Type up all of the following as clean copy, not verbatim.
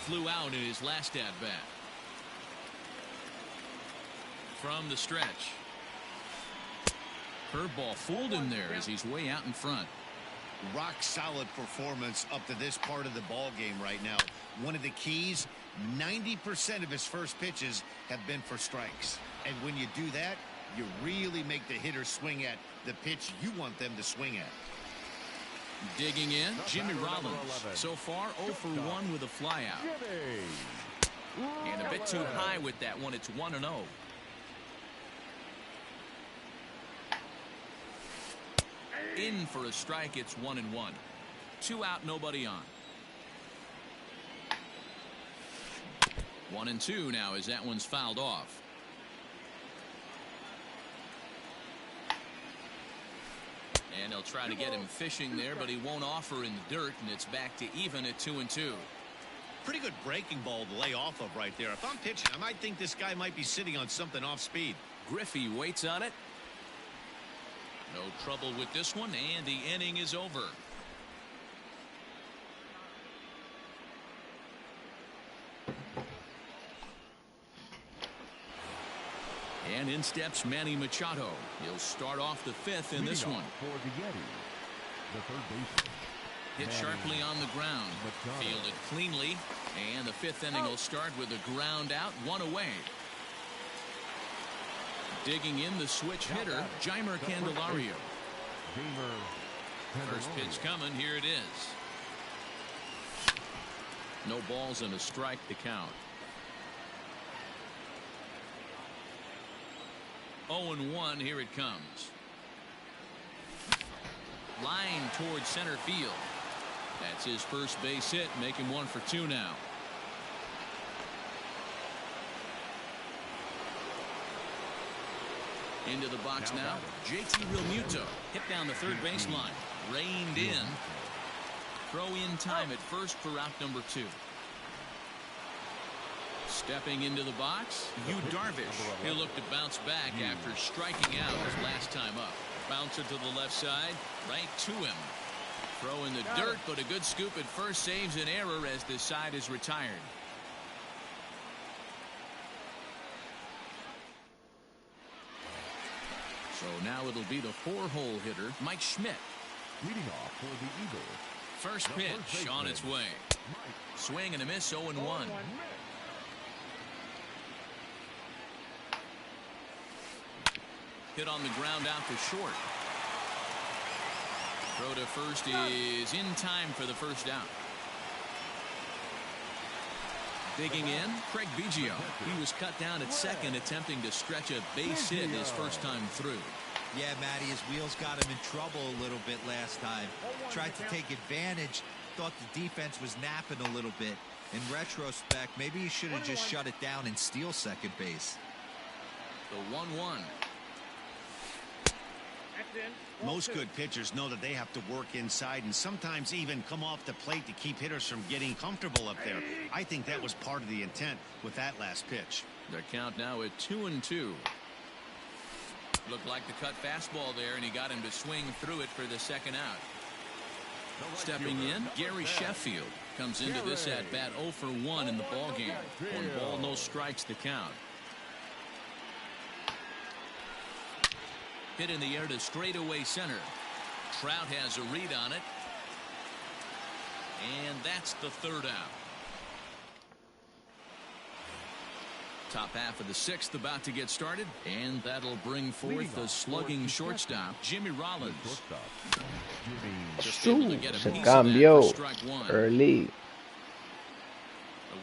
flew out in his last at-bat. From the stretch. Curveball fooled him there as he's way out in front. Rock solid performance up to this part of the ball game right now. One of the keys, 90% of his first pitches have been for strikes. And when you do that, you really make the hitter swing at the pitch you want them to swing at. Digging in, Jimmy Rollins. So far 0 for 1 with a flyout. And a bit too high with that one. It's 1-0. In for a strike. It's 1-1. 2 out, nobody on. 1-2 now as that one's fouled off. And they'll try to get him fishing there, but he won't offer in the dirt, and it's back to even at 2-2. Pretty good breaking ball to lay off of right there. If I'm pitching, I might think this guy might be sitting on something off speed. Griffey waits on it. No trouble with this one, and the inning is over. And in steps Manny Machado. He'll start off the 5th in this one. The third baseman. Hit sharply on the ground. Fielded cleanly. And the 5th inning will start with a ground out, 1 away. Digging in the switch hitter, Jeimer Candelario. First pitch coming. Here it is. No balls and a strike to count. 0-1. Here it comes. Line towards center field. That's his first base hit, making 1 for 2 now. Into the box now. JT Realmuto hit down the third baseline. Reined in. Throw in time at first for out number 2. Stepping into the box, Yu Darvish. He'll look to bounce back after striking out his last time up. Bouncer to the left side, right to him. Throw in the dirt, but a good scoop at first saves an error as this side is retired. So now it'll be the 4-hole hitter, Mike Schmidt. Leading off for the Eagles. First pitch on its way. Swing and a miss, 0-1. Hit on the ground out to short. Throw to first is in time for the first out. Digging in, Craig Biggio. He was cut down at second, attempting to stretch a base hit his first time through. Yeah, Matty, his wheels got him in trouble a little bit last time. Tried to take advantage, thought the defense was napping a little bit. In retrospect, maybe he should have just shut it down and steal second base. The 1-1. Most good pitchers know that they have to work inside and sometimes even come off the plate to keep hitters from getting comfortable up there. I think that was part of the intent with that last pitch. The count now at 2-2. Looked like the cut fastball there, and he got him to swing through it for the second out. Stepping in, Gary Sheffield comes into this at bat 0 for 1 in the ball game. 1 ball, no strikes to count. Hit in the air to straightaway center. Trout has a read on it. And that's the third out. Top half of the 6th about to get started. And that'll bring forth the slugging shortstop, Jimmy Rollins. Just able to get a piece of that for strike 1. Early. The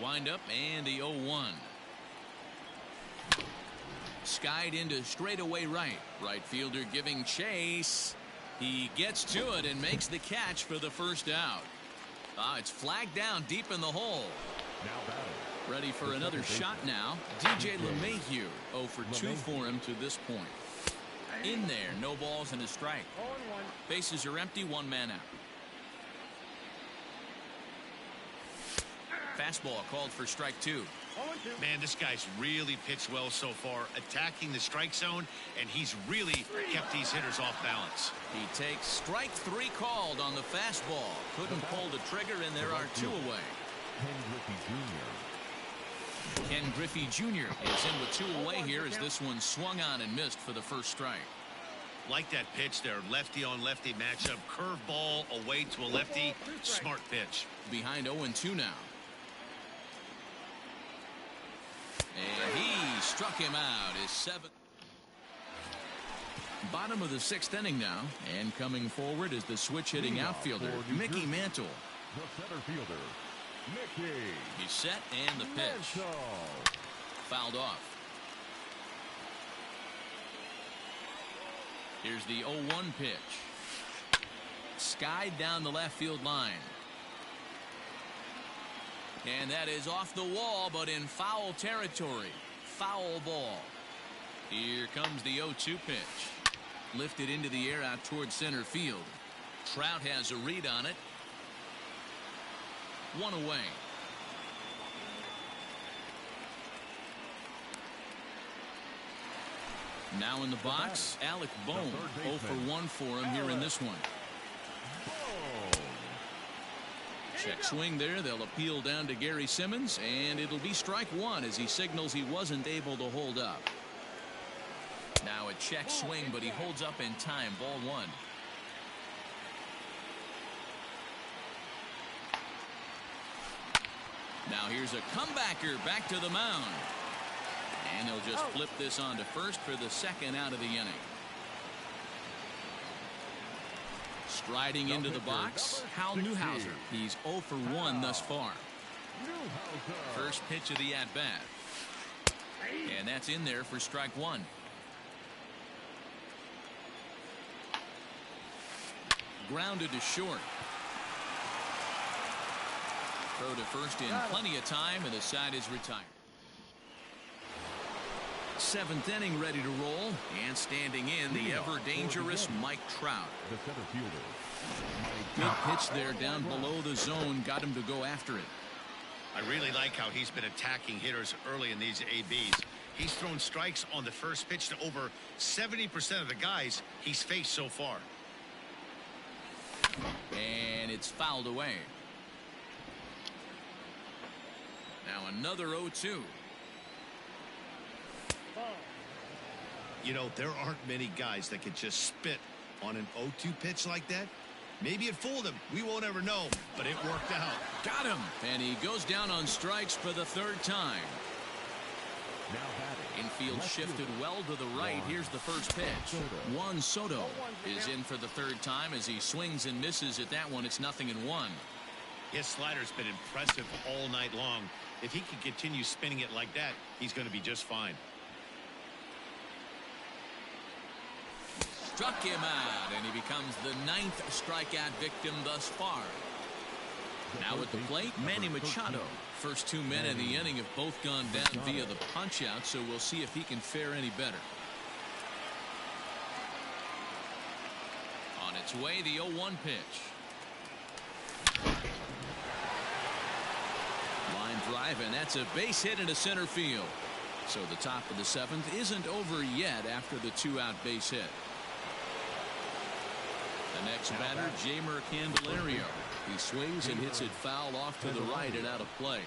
windup and the 0-1. Skied into straightaway right. Right fielder giving chase. He gets to it and makes the catch for the first out. It's flagged down deep in the hole. Ready for another shot now. DJ LeMahieu 0 for 2 for him to this point. In there, no balls and a strike. Bases are empty, 1 man out. Fastball called for strike 2. Man, this guy's really pitched well so far, attacking the strike zone, and he's really kept these hitters off balance. He takes strike 3 called on the fastball. Couldn't pull the trigger, and there are 2 away. Ken Griffey Jr. Ken Griffey Jr. is in with 2 away here as this one swung on and missed for the first strike. Like that pitch there, lefty on lefty matchup, curveball away to a lefty, smart pitch. Behind 0-2 now. And he struck him out. His 7th. Bottom of the 6th inning now, and coming forward is the switch-hitting outfielder Mickey Mantle. The center fielder, Mickey. He's set, and the pitch Mantle. fouled off. Here's the 0-1 pitch. Skied down the left field line. And that is off the wall, but in foul territory. Foul ball. Here comes the 0-2 pitch. Lifted into the air out towards center field. Trout has a read on it. 1 away. Now in the box, Alec Bohm. 0 for 1 for him here in this one. Check swing there. They'll appeal down to Gary Simmons, and it'll be strike 1 as he signals he wasn't able to hold up. Now a check swing, but he holds up in time. Ball 1. Now here's a comebacker back to the mound. And he'll just flip this on to first for the 2nd out of the inning. Striding into the box, Hal Newhouser. He's 0 for 1 thus far. First pitch of the at-bat. And that's in there for strike 1. Grounded to short. Throw to first in plenty of time, and the side is retired. 7th inning ready to roll, and standing in the ever-dangerous Mike Trout. The center fielder, Good pitch there down below the zone, got him to go after it. I really like how he's been attacking hitters early in these ABs. He's thrown strikes on the first pitch to over 70% of the guys he's faced so far. And it's fouled away. Now another 0-2. You know, there aren't many guys that can just spit on an 0-2 pitch like that. Maybe it fooled him. We won't ever know, but it worked out. Got him. And he goes down on strikes for the 3rd time. now batting. Infield shifted well to the right. Here's the first pitch. Juan Soto is in for the 3rd time as he swings and misses at that one. It's 0-1. His slider's been impressive all night long. If he can continue spinning it like that, he's going to be just fine. Struck him out, and he becomes the 9th strikeout victim thus far. Now at the plate, Manny Machado. First 2 men in the inning have both gone down via the punch-out, so we'll see if he can fare any better. On its way, the 0-1 pitch. Line drive, and that's a base hit into center field. So the top of the 7th isn't over yet after the 2-out base hit. The next batter, Jeimer Candelario. He swings and hits it foul off to the right and out of play.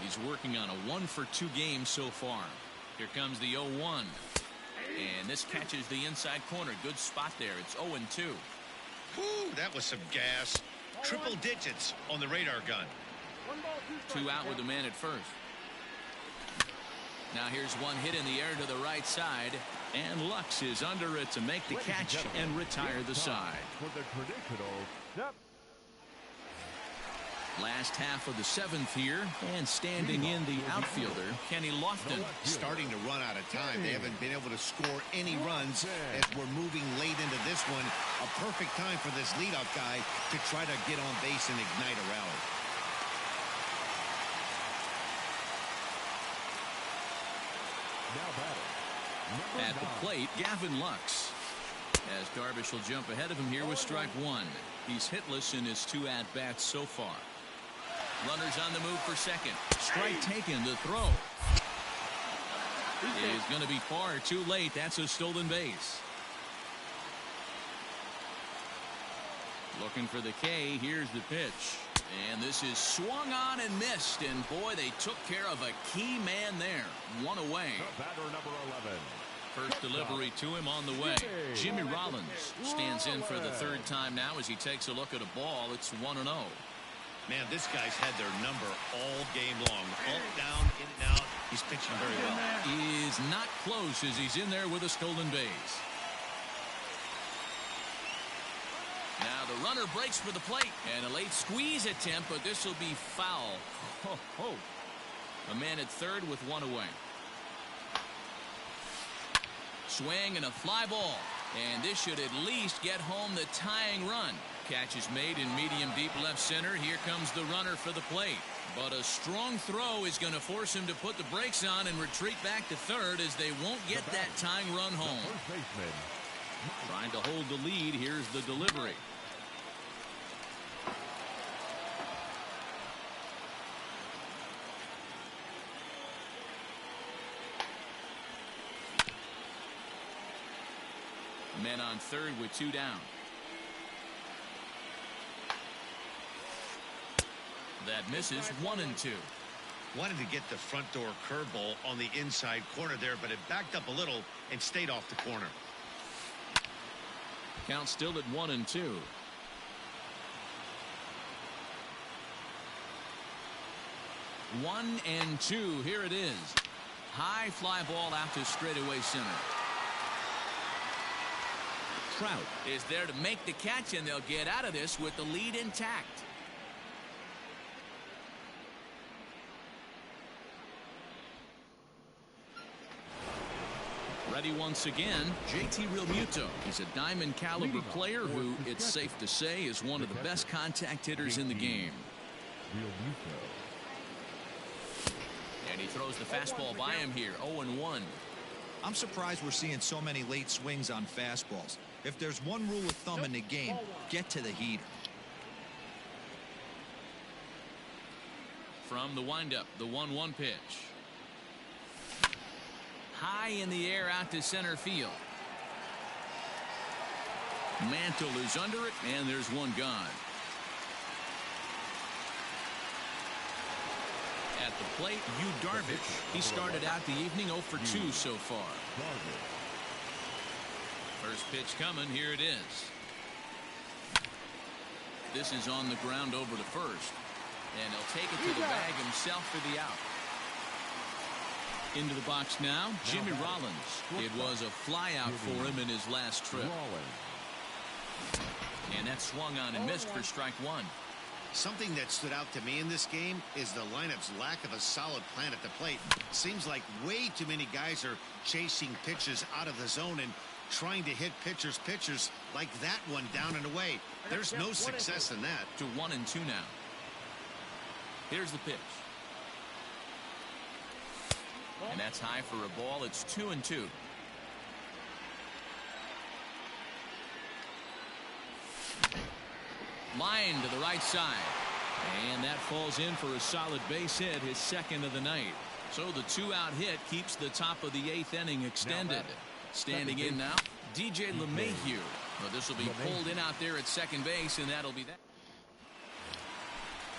He's working on a 1-for-2 game so far. Here comes the 0-1. And this catches the inside corner. Good spot there. It's 0-2. Whew, that was some gas. Triple digits on the radar gun. 2 out with the man at first. Now here's one hit in the air to the right side. And Lux is under it to make the catch and retire the side. For the traditional step. Last half of the 7th here, and standing in the outfielder, Kenny Lofton. Starting to run out of time. They haven't been able to score any runs as we're moving late into this one. A perfect time for this leadoff guy to try to get on base and ignite a rally. Now batting. At the plate, Gavin Lux. As Darvish will jump ahead of him here with strike 1. He's hitless in his 2 at-bats so far. Runners on the move for second. Strike taken. The throw is going to be far too late. That's a stolen base. Looking for the K. Here's the pitch. And this is swung on and missed. And boy, they took care of a key man there. One away. The batter, number 11. First delivery to him on the way. Jimmy Rollins stands in for the third time now as he takes a look at a ball. It's 1-0. Man, this guy's had their number all game long. Up, down, in and out. He's pitching very well. Is not close as he's in there with a stolen base. Now the runner breaks for the plate. And a late squeeze attempt, but this will be foul. A man at third with one away. Swing and a fly ball. And this should at least get home the tying run. Catch is made in medium deep left center. Here comes the runner for the plate. But a strong throw is going to force him to put the brakes on and retreat back to third as they won't get that tying run home. Trying to hold the lead. Here's the delivery. Men on third with two down. That misses 1-2. Wanted to get the front door curveball on the inside corner there, but it backed up a little and stayed off the corner. Count still at 1-2. One and two. Here it is. High fly ball out to straightaway center. Trout is there to make the catch, and they'll get out of this with the lead intact. Ready once again, JT Realmuto. He's a diamond caliber player who, it's safe to say, is one of the best contact hitters in the game. And he throws the fastball by him here, 0-1. I'm surprised we're seeing so many late swings on fastballs. If there's one rule of thumb in the game, get to the heater. From the windup, the 1-1 pitch. High in the air out to center field. Mantle is under it, and there's one gone. At the plate, Yu Darvish. He started out the evening 0 for 2 so far. First pitch coming. Here it is. This is on the ground over to first. And he'll take it to the bag himself for the out. Into the box now, Jimmy Rollins. It was a fly out for him in his last trip. And that swung on and missed for strike one. Something that stood out to me in this game is the lineup's lack of a solid plan at the plate. Seems like way too many guys are chasing pitches out of the zone and trying to hit pitchers like that one down and away. There's no success in that. To 1-2 now. Here's the pitch. And that's high for a ball. It's 2-2. Line to the right side. And that falls in for a solid base hit, his second of the night. So the 2-out hit keeps the top of the 8th inning extended. Standing in now, DJ LeMahieu. Well, this will be pulled in out there at second base, and that'll be that.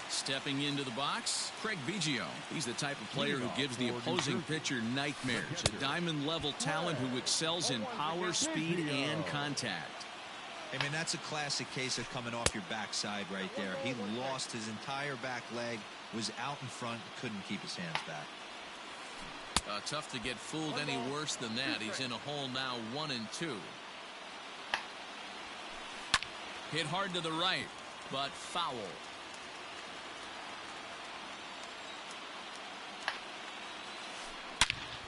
Stepping into the box, Craig Biggio. He's the type of player who gives the opposing pitcher nightmares. A diamond-level talent who excels in power, speed, and contact. I mean, that's a classic case of coming off your backside right there. He lost his entire back leg, was out in front, couldn't keep his hands back. Tough to get fooled any worse than that. He's in a hole now, 1-2. Hit hard to the right, but foul.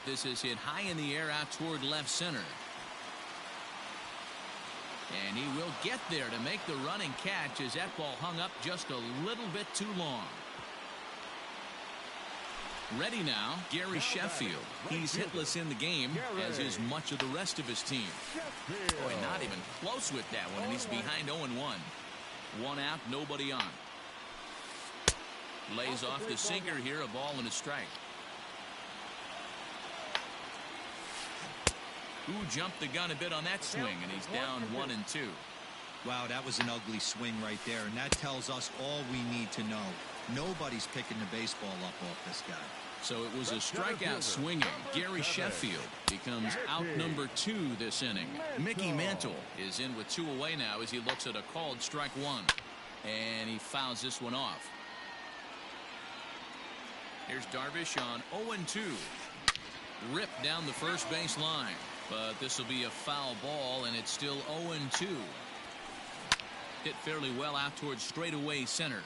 This is hit high in the air out toward left center. And he will get there to make the running catch as that ball hung up just a little bit too long. Ready now, Gary Sheffield. He's hitless in the game, as is much of the rest of his team. Boy, not even close with that one, and he's behind 0-1. One out, nobody on. Lays off the sinker here, a ball and a strike. Who jumped the gun a bit on that swing, and he's down 1-2. Wow, that was an ugly swing right there, and that tells us all we need to know. Nobody's picking the baseball up off this guy. So it was a strikeout swinging. Gary Sheffield becomes out number 2 this inning. Mickey Mantle is in with 2 away now as he looks at a called strike 1. And he fouls this one off. Here's Darvish on 0-2. Ripped down the first base line. But this will be a foul ball, and it's still 0-2. Hit fairly well out towards straightaway center.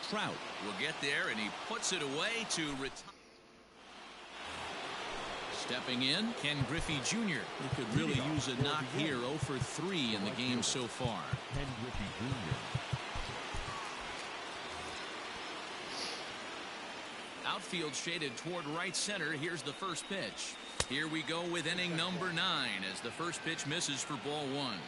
Trout will get there, and he puts it away to retire. Stepping in, Ken Griffey Jr., who could really use a knock here. 0 for 3 in the game so far. Ken Griffey Jr. Outfield shaded toward right center. Here's the first pitch. Here we go with inning number 9 as the first pitch misses for ball 1.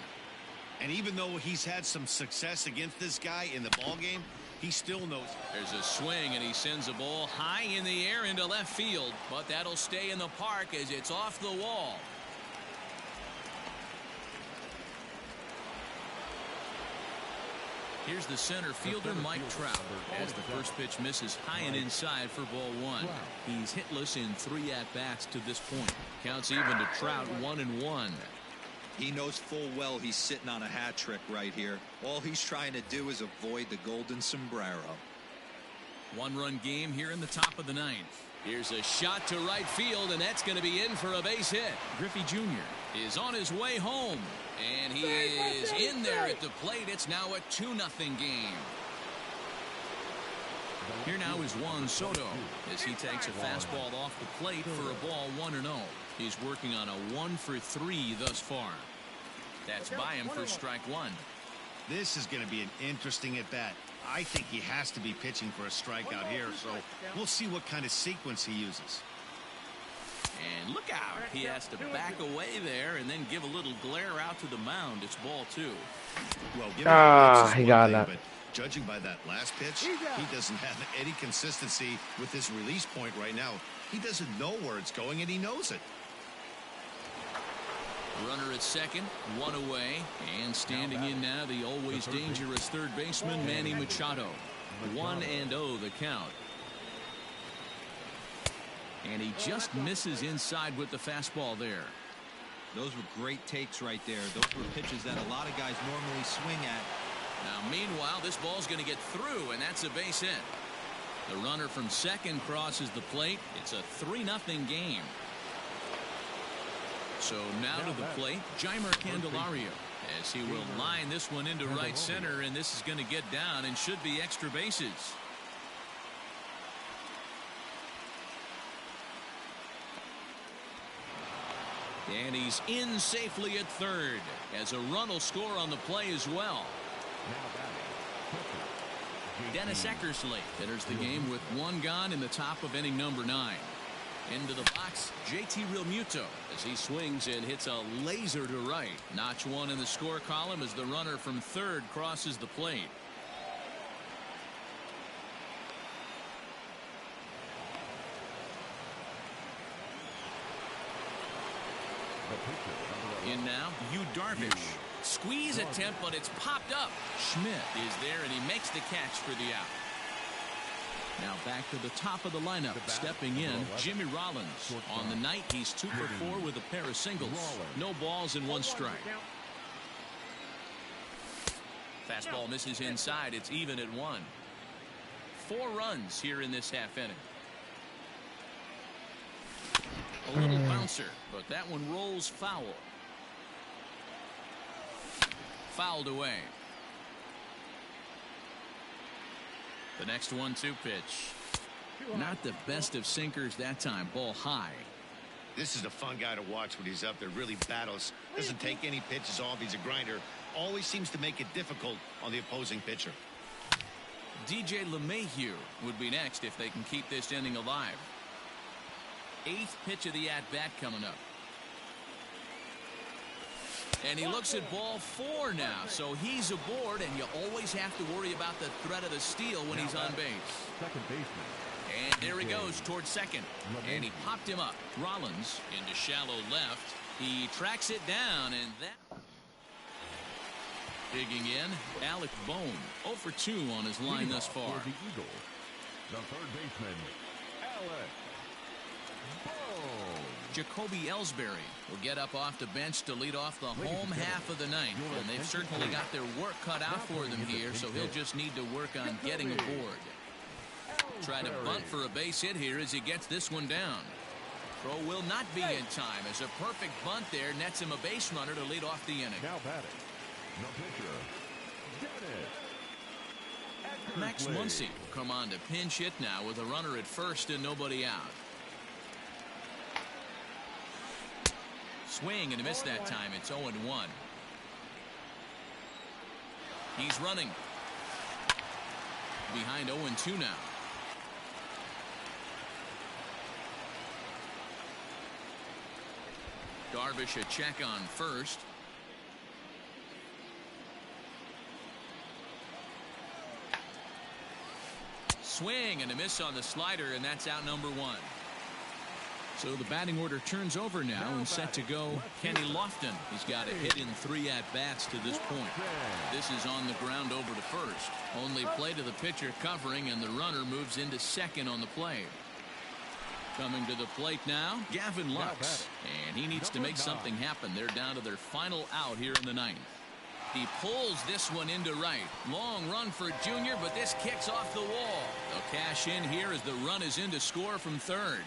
And even though he's had some success against this guy in the ball game, he still knows. There's a swing, and he sends a ball high in the air into left field, but that'll stay in the park as it's off the wall. Here's the center fielder, Mike Trout, as the first pitch misses high and inside for ball 1. He's hitless in 3 at-bats to this point. Counts even to Trout, 1-1. He knows full well he's sitting on a hat trick right here. All he's trying to do is avoid the golden sombrero. 1-run game here in the top of the 9th. Here's a shot to right field, and that's going to be in for a base hit. Griffey Jr. is on his way home, and he is in there at the plate. It's now a 2-0 game. Here now is Juan Soto as he takes a fastball off the plate for a ball 1-0. He's working on a 1 for 3 thus far. That's by him for strike 1. This is going to be an interesting at bat. I think he has to be pitching for a strikeout here, so we'll see what kind of sequence he uses. And look out. He has to back away there and then give a little glare out to the mound. It's ball 2. Well, he got that. But judging by that last pitch, he doesn't have any consistency with this release point right now. He doesn't know where it's going, and he knows it. Runner at second, 1 away, and standing in now the always dangerous third baseman Manny Machado. 1-0 the count. And he just misses inside with the fastball there. Those were great takes right there. Those were pitches that a lot of guys normally swing at. Now meanwhile, this ball's going to get through, and that's a base hit. The runner from second crosses the plate. It's a 3-0 game. So now to the plate, Jeimer Candelario, as he will line this one into right center, and this is going to get down and should be extra bases. And he's in safely at third, as a run will score on the play as well. Dennis Eckersley enters the game with 1 gone in the top of inning number 9. Into the box, JT Realmuto as he swings and hits a laser to right. Notch 1 in the score column as the runner from third crosses the plate. In now, Yu Darvish. Squeeze attempt, but it's popped up. Schmidt is there, and he makes the catch for the out. Now back to the top of the lineup. Stepping in, Jimmy Rollins. On the night, he's 2 for 4 with a pair of singles. No balls and 1 strike. Fastball misses inside. It's even at 1. 4 runs here in this half inning. A little bouncer, but that one rolls foul. Fouled away. The next 1-2 pitch. Not the best of sinkers that time. Ball high. This is a fun guy to watch when he's up there. Really battles. Doesn't take any pitches off. He's a grinder. Always seems to make it difficult on the opposing pitcher. DJ LeMahieu would be next if they can keep this inning alive. 8th pitch of the at-bat coming up. And he looks at ball 4 now, so he's aboard, and you always have to worry about the threat of the steal when he's on base. Second baseman. And there he goes towards second, and he popped him up. Rollins into shallow left. He tracks it down, and that... Digging in, Alec Bohm, 0 for 2 on his line thus far. For the Eagles, the third baseman, Alec Bohm. Jacoby Ellsbury will get up off the bench to lead off the home half of the ninth. And they've certainly got their work cut out for them here, so he'll just need to work on getting aboard. Try to bunt for a base hit here as he gets this one down. Throw will not be in time as a perfect bunt there nets him a base runner to lead off the inning. Now batting, the pitcher, Dennis Max Eckersley. Muncy will come on to pinch hit now with a runner at first and nobody out. Swing and a miss that time. It's 0-1. He's running. Behind 0-2 now. Darvish a check on first. Swing and a miss on the slider, and that's out number 1. So the batting order turns over now and set to go Kenny Lofton. He's got a hit in 3 at-bats to this point. This is on the ground over to first. Only play to the pitcher covering, and the runner moves into second on the play. Coming to the plate now, Gavin Lux. And he needs to make something happen. They're down to their final out here in the ninth. He pulls this one into right. Long run for Junior, but this kicks off the wall. They'll cash in here as the run is in to score from third.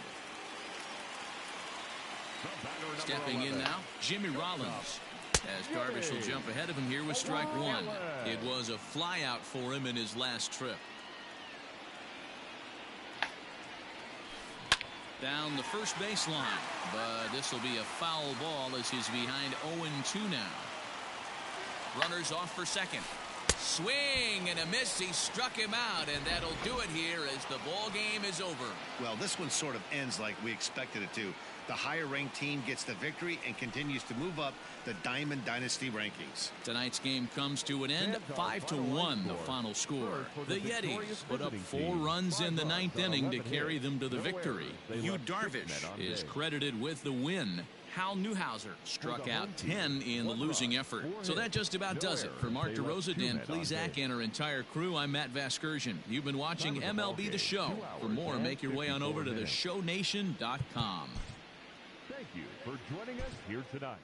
Stepping in now, Jimmy Rollins. As Darvish will jump ahead of him here with strike 1. It was a flyout for him in his last trip. Down the first baseline, but this will be a foul ball as he's behind 0-2 now. Runners off for second. Swing and a miss. He struck him out, and that'll do it here as the ball game is over. Well, this one sort of ends like we expected it to. The higher-ranked team gets the victory and continues to move up the Diamond Dynasty rankings. Tonight's game comes to an end, 5-1 the final score. The Yetis put up 4 runs in the 9th inning to carry them to the victory. Yu Darvish is credited with the win. Hal Newhouser struck out 10 in the losing effort. So that just about does it. For Mark DeRosa, Dan Plesac, and our entire crew, I'm Matt Vasgersian. You've been watching MLB The Show. For more, make your way on over to theshownation.com. Thank you for joining us here tonight.